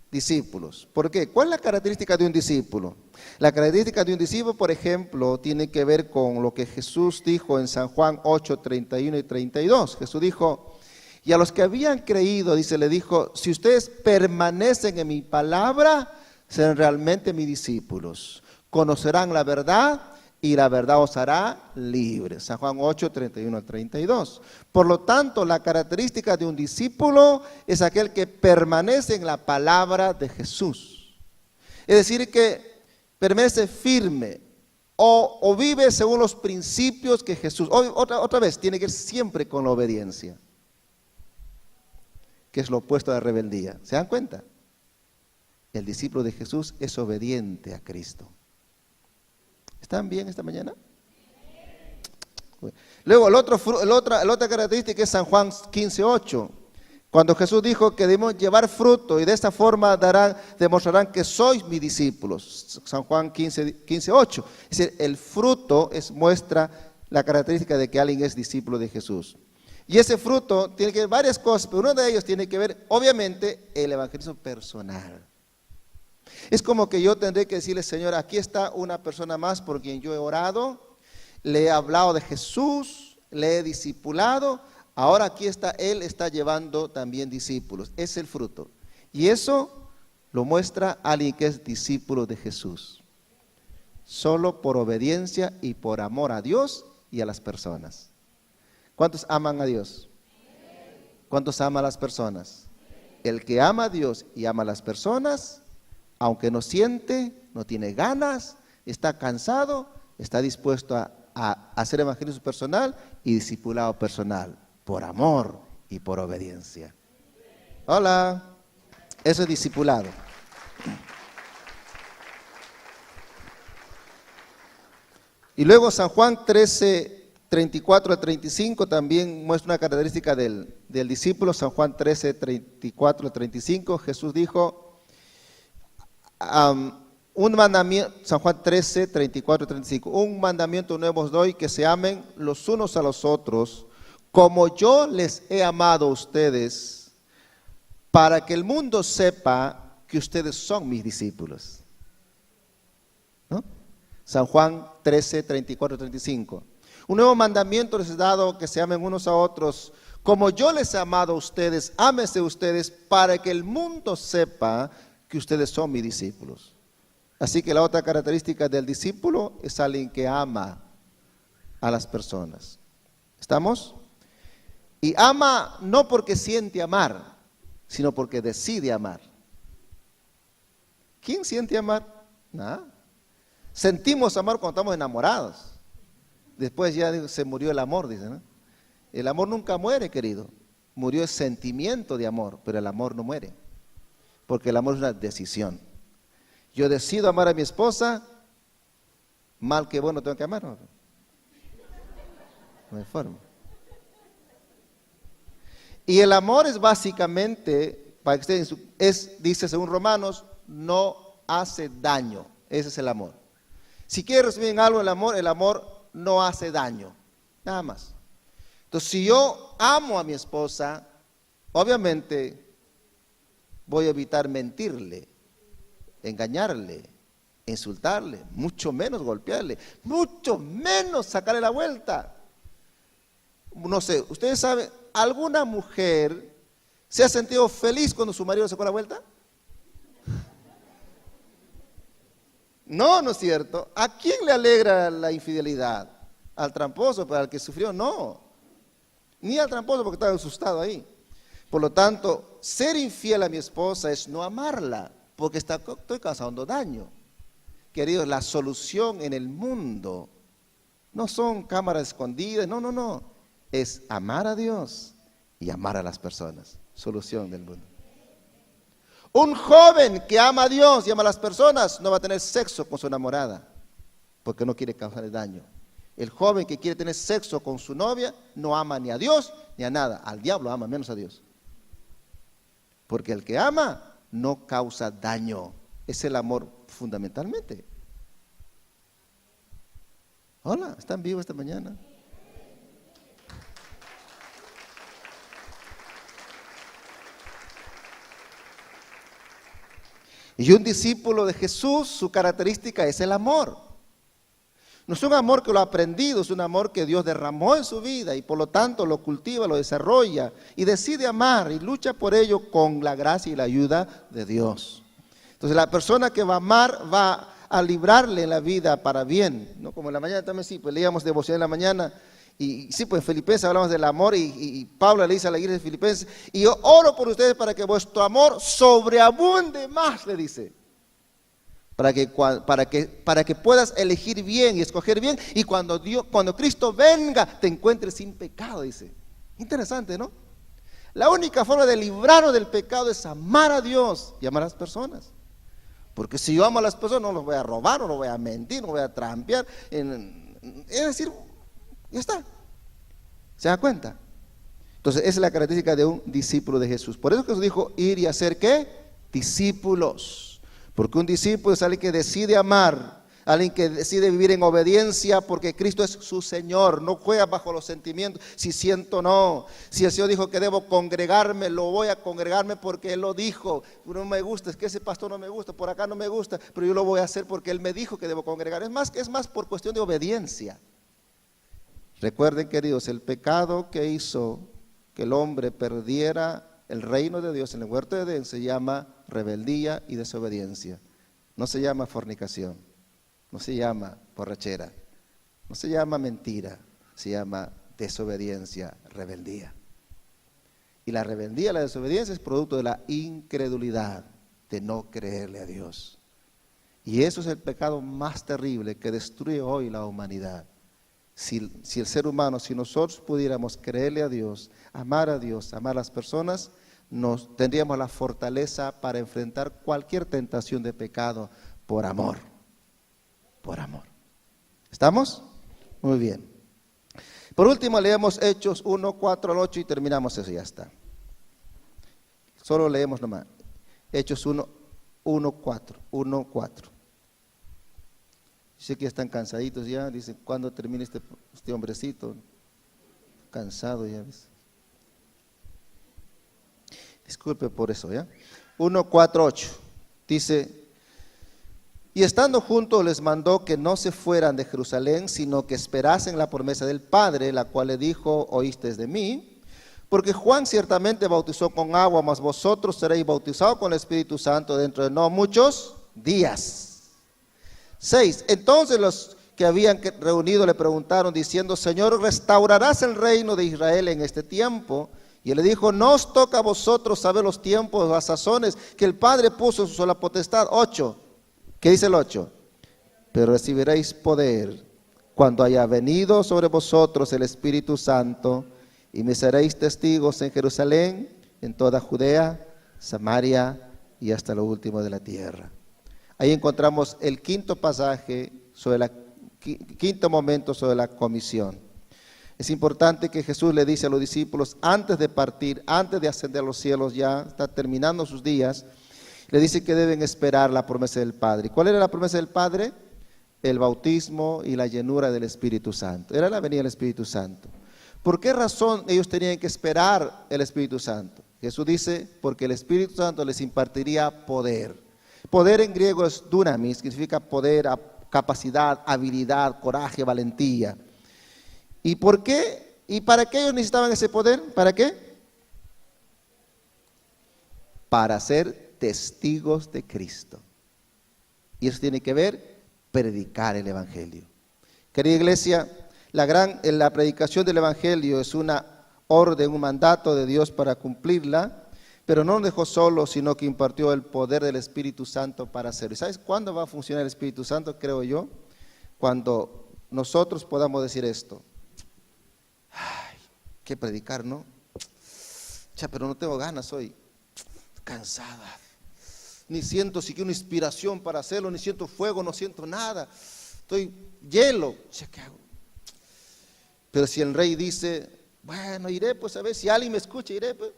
Discípulos. ¿Por qué? ¿Cuál es la característica de un discípulo? La característica de un discípulo, por ejemplo, tiene que ver con lo que Jesús dijo en San Juan 8, 31 y 32. Jesús dijo, y a los que habían creído, le dijo, si ustedes permanecen en mi palabra, serán realmente mis discípulos. Conocerán la verdad y la verdad os hará libres. San Juan 8, 31 al 32. Por lo tanto, la característica de un discípulo es aquel que permanece en la palabra de Jesús. Es decir, que permanece firme o vive según los principios que Jesús. Otra vez, tiene que ir siempre con la obediencia, que es lo opuesto a la rebeldía. ¿Se dan cuenta? El discípulo de Jesús es obediente a Cristo. ¿Están bien esta mañana? Luego, la otra característica es San Juan 15:8. Cuando Jesús dijo que debemos llevar fruto y de esta forma demostrarán que sois mis discípulos. San Juan 15:8. Es decir, el fruto muestra la característica de que alguien es discípulo de Jesús. Y ese fruto tiene que ver varias cosas, pero uno de ellos tiene que ver, obviamente, el evangelismo personal. Es como que yo tendré que decirle, Señor, aquí está una persona más por quien yo he orado, le he hablado de Jesús, le he discipulado, ahora aquí está, Él está llevando también discípulos. Es el fruto. Y eso lo muestra alguien que es discípulo de Jesús. Solo por obediencia y por amor a Dios y a las personas. ¿Cuántos aman a Dios? ¿Cuántos aman a las personas? El que ama a Dios y ama a las personas, aunque no siente, no tiene ganas, está cansado, está dispuesto a hacer evangelismo personal y discipulado personal, por amor y por obediencia. Hola, eso es discipulado. Y luego San Juan 13, 34 al 35 también muestra una característica del discípulo. San Juan 13, 34 al 35, Jesús dijo, un mandamiento, San Juan 13, 34 al 35, un mandamiento nuevo os doy, que se amen los unos a los otros, como yo les he amado a ustedes, para que el mundo sepa que ustedes son mis discípulos. ¿No? San Juan 13, 34, 35. Un nuevo mandamiento les he dado, que se amen unos a otros, como yo les he amado a ustedes, ámense ustedes, para que el mundo sepa que ustedes son mis discípulos. Así que la otra característica del discípulo es alguien que ama a las personas. ¿Estamos? Y ama no porque siente amar, sino porque decide amar. ¿Quién siente amar? Nada. Sentimos amar cuando estamos enamorados. Después ya se murió el amor, dice, ¿no? El amor nunca muere, querido. Murió el sentimiento de amor, pero el amor no muere. Porque el amor es una decisión. Yo decido amar a mi esposa, mal que bueno tengo que amar. No hay forma. Y el amor es básicamente, para que ustedes, dice según Romanos, no hace daño. Ese es el amor. Si quieres resumir en algo el amor no hace daño, nada más. Entonces, si yo amo a mi esposa, obviamente voy a evitar mentirle, engañarle, insultarle, mucho menos golpearle, mucho menos sacarle la vuelta. No sé, ustedes saben, ¿alguna mujer se ha sentido feliz cuando su marido sacó la vuelta? No, no es cierto. ¿A quién le alegra la infidelidad? Al tramposo, pero al que sufrió no. Ni al tramposo porque estaba asustado ahí. Por lo tanto, ser infiel a mi esposa es no amarla, porque estoy causando daño. Queridos, la solución en el mundo no son cámaras escondidas, no. Es amar a Dios y amar a las personas. Solución del mundo. Un joven que ama a Dios y ama a las personas no va a tener sexo con su enamorada, porque no quiere causarle daño. El joven que quiere tener sexo con su novia no ama ni a Dios ni a nada. Al diablo ama, menos a Dios. Porque el que ama no causa daño. Es el amor fundamentalmente. Hola, ¿están vivos esta mañana? Y un discípulo de Jesús, su característica es el amor. No es un amor que lo ha aprendido, es un amor que Dios derramó en su vida y por lo tanto lo cultiva, lo desarrolla y decide amar y lucha por ello con la gracia y la ayuda de Dios. Entonces la persona que va a amar va a librarle en la vida para bien, ¿no? Como en la mañana también sí, pues leíamos devoción en la mañana y sí, pues en Filipenses hablamos del amor y Pablo le dice a la iglesia de Filipenses, y yo oro por ustedes para que vuestro amor sobreabunde más, le dice. Para que puedas elegir bien y escoger bien, y cuando Cristo venga te encuentres sin pecado, dice. Interesante, ¿no? La única forma de librarnos del pecado es amar a Dios y amar a las personas. Porque si yo amo a las personas no los voy a robar, no los voy a mentir, no voy a trampear. Es decir, ya está. ¿Se da cuenta? Entonces esa es la característica de un discípulo de Jesús. Por eso Jesús dijo, ir y hacer ¿qué? Discípulos. Porque un discípulo es alguien que decide amar, alguien que decide vivir en obediencia porque Cristo es su Señor, no juega bajo los sentimientos, si siento no, si el Señor dijo que debo congregarme, lo voy a congregarme porque Él lo dijo, no me gusta, es que ese pastor no me gusta, por acá no me gusta, pero yo lo voy a hacer porque Él me dijo que debo congregar, es más por cuestión de obediencia. Recuerden, queridos, el pecado que hizo que el hombre perdiera el reino de Dios en el huerto de Edén se llama rebeldía y desobediencia. No se llama fornicación, no se llama borrachera, no se llama mentira, se llama desobediencia, rebeldía. Y la rebeldía, la desobediencia es producto de la incredulidad, de no creerle a Dios. Y eso es el pecado más terrible que destruye hoy la humanidad. Si el ser humano, si nosotros pudiéramos creerle a Dios, amar a las personas, tendríamos la fortaleza para enfrentar cualquier tentación de pecado por amor. Por amor. ¿Estamos? Muy bien. Por último, leemos Hechos 1, 4 al 8 y terminamos eso, ya está. Solo leemos nomás. Hechos 1, 4. Sé que están cansaditos ya, dicen, ¿cuándo termina este hombrecito? Cansado ya, ¿ves? Disculpe por eso, ¿ya? 1, 4, 8. Dice, y estando juntos les mandó que no se fueran de Jerusalén, sino que esperasen la promesa del Padre, la cual le dijo, oísteis de mí, porque Juan ciertamente bautizó con agua, mas vosotros seréis bautizados con el Espíritu Santo dentro de no muchos días. 6. Entonces los que habían reunido le preguntaron diciendo, Señor, ¿restaurarás el reino de Israel en este tiempo? Y él le dijo, no os toca a vosotros saber los tiempos, las sazones que el Padre puso en su sola potestad. 8. ¿Qué dice el 8? Pero recibiréis poder cuando haya venido sobre vosotros el Espíritu Santo, y me seréis testigos en Jerusalén, en toda Judea, Samaria y hasta lo último de la tierra. Ahí encontramos el quinto pasaje, quinto momento sobre la comisión. Es importante que Jesús le dice a los discípulos, antes de partir, antes de ascender a los cielos, ya está terminando sus días, le dice que deben esperar la promesa del Padre. ¿Cuál era la promesa del Padre? El bautismo y la llenura del Espíritu Santo. Era la venida del Espíritu Santo. ¿Por qué razón ellos tenían que esperar el Espíritu Santo? Jesús dice, porque el Espíritu Santo les impartiría poder. Poder en griego es dunamis, que significa poder, capacidad, habilidad, coraje, valentía. ¿Y por qué? ¿Y para qué ellos necesitaban ese poder? ¿Para qué? Para ser testigos de Cristo. Y eso tiene que ver predicar el Evangelio. Querida iglesia, la predicación del Evangelio es una orden, un mandato de Dios para cumplirla, pero no nos dejó solos, sino que impartió el poder del Espíritu Santo para hacerlo. ¿Y sabes cuándo va a funcionar el Espíritu Santo? Creo yo, cuando nosotros podamos decir esto. Ay, qué predicar, ¿no? Pero no tengo ganas hoy, cansada. Ni siento siquiera una inspiración para hacerlo, ni siento fuego, no siento nada. Estoy hielo. ¿Qué hago? Pero si el rey dice, bueno, iré, pues a ver si alguien me escucha, iré, pues.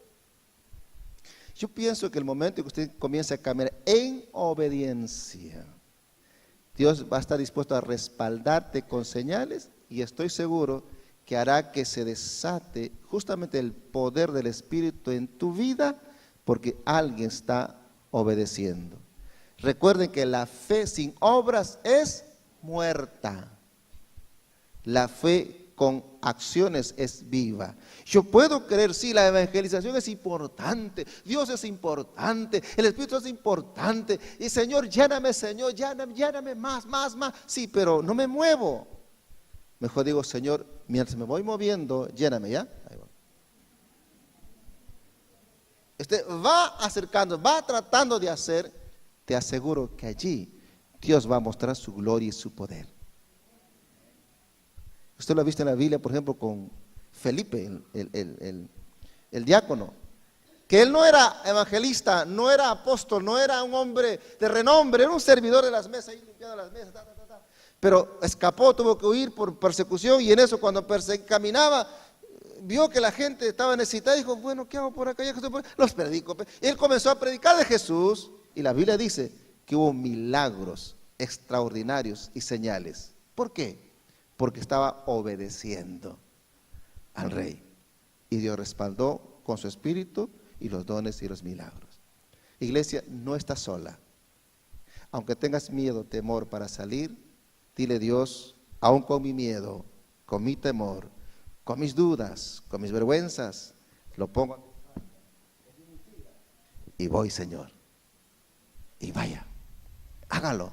Yo pienso que el momento en que usted comience a caminar en obediencia, Dios va a estar dispuesto a respaldarte con señales y estoy seguro que hará que se desate justamente el poder del Espíritu en tu vida porque alguien está obedeciendo. Recuerden que la fe sin obras es muerta. La fe con acciones es viva. Yo puedo creer, sí, la evangelización es importante, Dios es importante, el Espíritu es importante, y Señor, lléname más, sí, pero no me muevo. Mejor digo, Señor, mientras me voy moviendo, lléname, ¿ya? Ahí va. Va acercando, va tratando de hacer, te aseguro que allí Dios va a mostrar su gloria y su poder. Usted lo ha visto en la Biblia, por ejemplo, con Felipe, el diácono, que él no era evangelista, no era apóstol, no era un hombre de renombre, era un servidor de las mesas, ahí limpiando las mesas, pero escapó, tuvo que huir por persecución y en eso cuando caminaba, vio que la gente estaba necesitada y dijo, bueno, ¿qué hago por acá? Los predico. Y él comenzó a predicar de Jesús y la Biblia dice que hubo milagros extraordinarios y señales. ¿Por qué? Porque estaba obedeciendo al rey. Y Dios respaldó con su espíritu y los dones y los milagros. Iglesia, no estás sola. Aunque tengas miedo, temor para salir, dile a Dios, aún con mi miedo, con mi temor, con mis dudas, con mis vergüenzas, lo pongo y voy, Señor. Y vaya, hágalo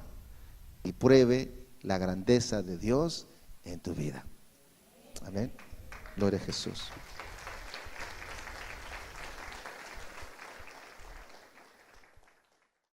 y pruebe la grandeza de Dios en tu vida. Amén. Gloria a Jesús.